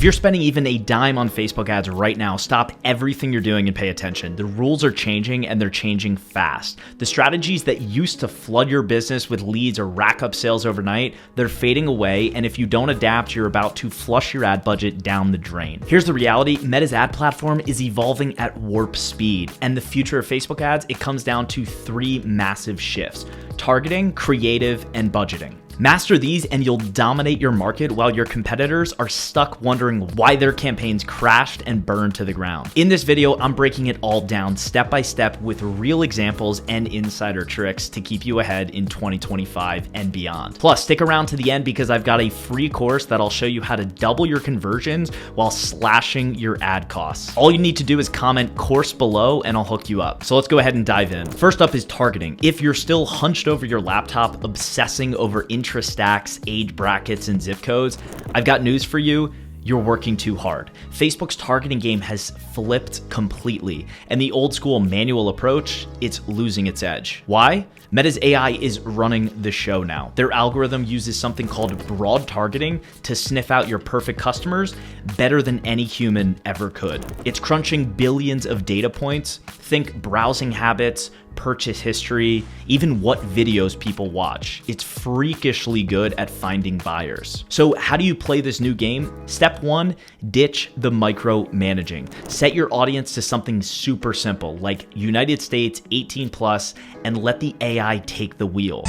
If you're spending even a dime on Facebook ads right now, stop everything you're doing and pay attention. The rules are changing and they're changing fast. The strategies that used to flood your business with leads or rack up sales overnight, they're fading away. And if you don't adapt, you're about to flush your ad budget down the drain. Here's the reality. Meta's ad platform is evolving at warp speed. And the future of Facebook ads, it comes down to three massive shifts: targeting, creative, and budgeting. Master these and you'll dominate your market while your competitors are stuck wondering why their campaigns crashed and burned to the ground. In this video, I'm breaking it all down step by step with real examples and insider tricks to keep you ahead in 2025 and beyond. Plus, stick around to the end because I've got a free course that'll show you how to double your conversions while slashing your ad costs. All you need to do is comment course below and I'll hook you up. So let's go ahead and dive in. First up is targeting. If you're still hunched over your laptop, obsessing over interest stacks, age brackets, and zip codes, I've got news for you. You're working too hard. Facebook's targeting game has flipped completely, and the old school manual approach, it's losing its edge. Why? Meta's AI is running the show now. Their algorithm uses something called broad targeting to sniff out your perfect customers better than any human ever could. It's crunching billions of data points. Think browsing habits, purchase history, even what videos people watch. It's freakishly good at finding buyers. So how do you play this new game? Step one, ditch the micromanaging. Set your audience to something super simple, like United States 18 plus, and let the AI take the wheel.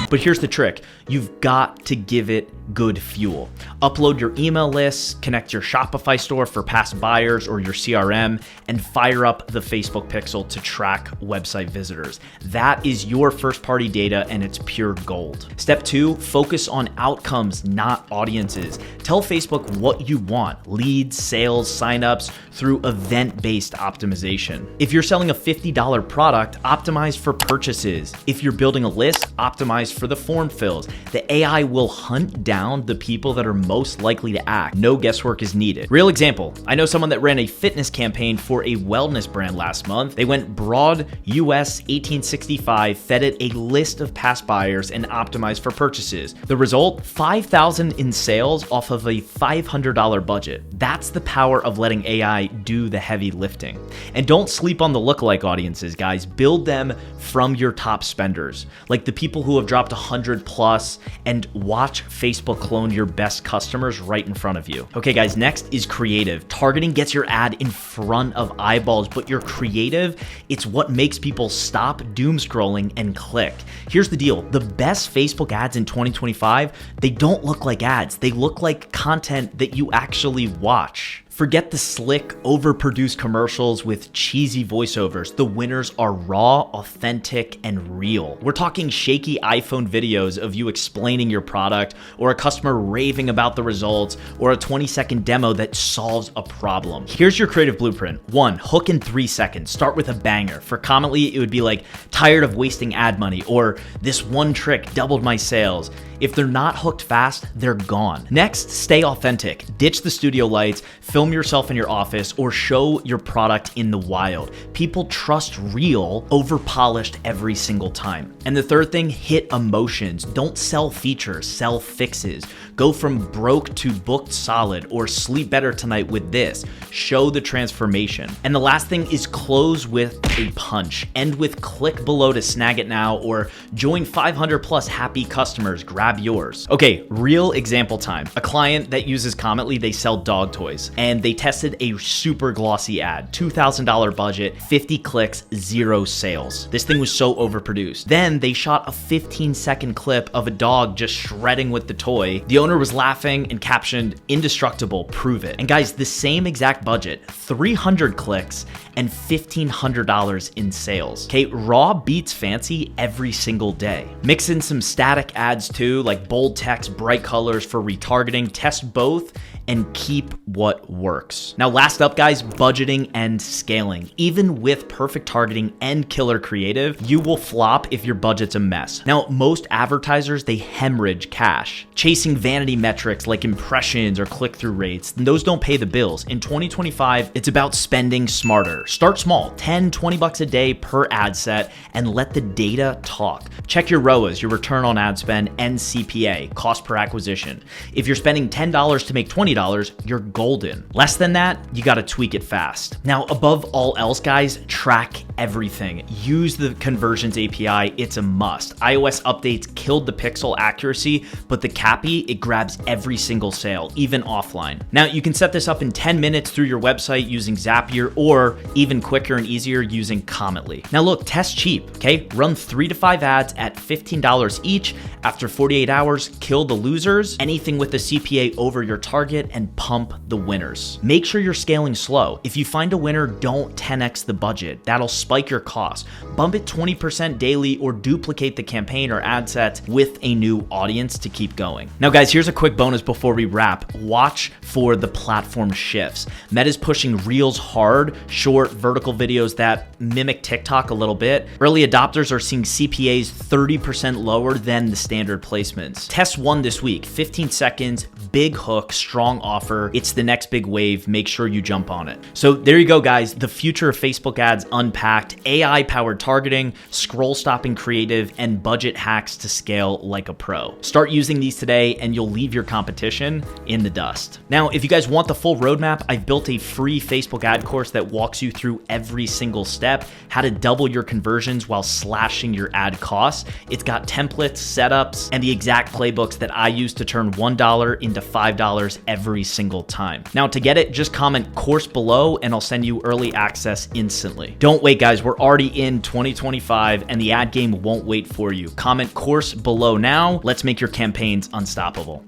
But here's the trick. You've got to give it good fuel. Upload your email lists, connect your Shopify store for past buyers or your CRM, and fire up the Facebook pixel to track website visitors. That is your first-party data and it's pure gold. Step two, focus on outcomes, not audiences. Tell Facebook what you want: leads, sales, signups, through event-based optimization. If you're selling a $50 product, optimize for purchases. If you're building a list, optimize for the form fills. The AI will hunt down the people that are most likely to act. No guesswork is needed. Real example, I know someone that ran a fitness campaign for a wellness brand last month. They went broad US 1865, fed it a list of past buyers, and optimized for purchases. The result, $5,000 in sales off of a $500 budget. That's the power of letting AI do the heavy lifting. And don't sleep on the lookalike audiences, guys. Build them from your top spenders, like the people who have dropped 100 plus, and watch Facebook clone your best customers right in front of you. Okay guys, next is creative. Targeting gets your ad in front of eyeballs, but your creative, it's what makes people stop doom scrolling and click. Here's the deal. The best Facebook ads in 2025, they don't look like ads. They look like content that you actually watch. Forget the slick, overproduced commercials with cheesy voiceovers. The winners are raw, authentic, and real. We're talking shaky iPhone videos of you explaining your product, or a customer raving about the results, or a 20-second demo that solves a problem. Here's your creative blueprint. 1, hook in 3 seconds. Start with a banger. For Commonly, it would be like, tired of wasting ad money, or this one trick doubled my sales. If they're not hooked fast, they're gone. Next, stay authentic. Ditch the studio lights, film yourself in your office, or show your product in the wild. People trust real over polished every single time. And the third thing, hit emotions. Don't sell features, sell fixes. Go from broke to booked solid, or sleep better tonight with this. Show the transformation. And the last thing is close with a punch. End with click below to snag it now, or join 500 plus happy customers. Grab yours. Okay, real example time. A client that uses Commently, they sell dog toys, and they tested a super glossy ad, $2,000 budget, 50 clicks, 0 sales. This thing was so overproduced. Then they shot a 15-second clip of a dog just shredding with the toy. The owner was laughing and captioned, "Indestructible, prove it." And guys, the same exact budget, 300 clicks and $1,500 in sales. Okay, raw beats fancy every single day. Mix in some static ads too, like bold text, bright colors for retargeting. Test both and keep what works. works. Now, last up, guys, budgeting and scaling. Even with perfect targeting and killer creative, you will flop if your budget's a mess. Now, most advertisers, they hemorrhage cash, chasing vanity metrics like impressions or click-through rates, and those don't pay the bills. In 2025, it's about spending smarter. Start small, 10, 20 bucks a day per ad set, and let the data talk. Check your ROAS, your return on ad spend, and CPA, cost per acquisition. If you're spending $10 to make $20, you're golden. Less than that, you gotta tweak it fast. Now, above all else, guys, track everything. Use the conversions API, it's a must. iOS updates killed the pixel accuracy, but the CAPI, it grabs every single sale, even offline. Now, you can set this up in 10 minutes through your website using Zapier, or even quicker and easier using Cometly. Now look, test cheap, okay? Run 3 to 5 ads at $15 each. After 48 hours, kill the losers, anything with a CPA over your target, and pump the winners. Make sure you're scaling slow. If you find a winner, don't 10x the budget. That'll spike your costs. Bump it 20% daily or duplicate the campaign or ad sets with a new audience to keep going. Now guys, here's a quick bonus before we wrap. Watch for the platform shifts. Meta's pushing Reels hard, short vertical videos that mimic TikTok a little bit. Early adopters are seeing CPAs 30% lower than the standard placements. Test one this week, 15 seconds, big hook, strong offer. It's the next big wave. Make sure you jump on it. So there you go, guys. The future of Facebook ads unpacked, AI-powered targeting, scroll stopping creative, and budget hacks to scale like a pro. Start using these today and you'll leave your competition in the dust. Now, if you guys want the full roadmap, I've built a free Facebook ad course that walks you through every single step, how to double your conversions while slashing your ad costs. It's got templates, setups, and the exact playbooks that I use to turn $1 into $5 every single time. Now, to get it, just comment course below and I'll send you early access instantly. Don't wait, guys. We're already in 2025 and the ad game won't wait for you. Comment course below now. Let's make your campaigns unstoppable.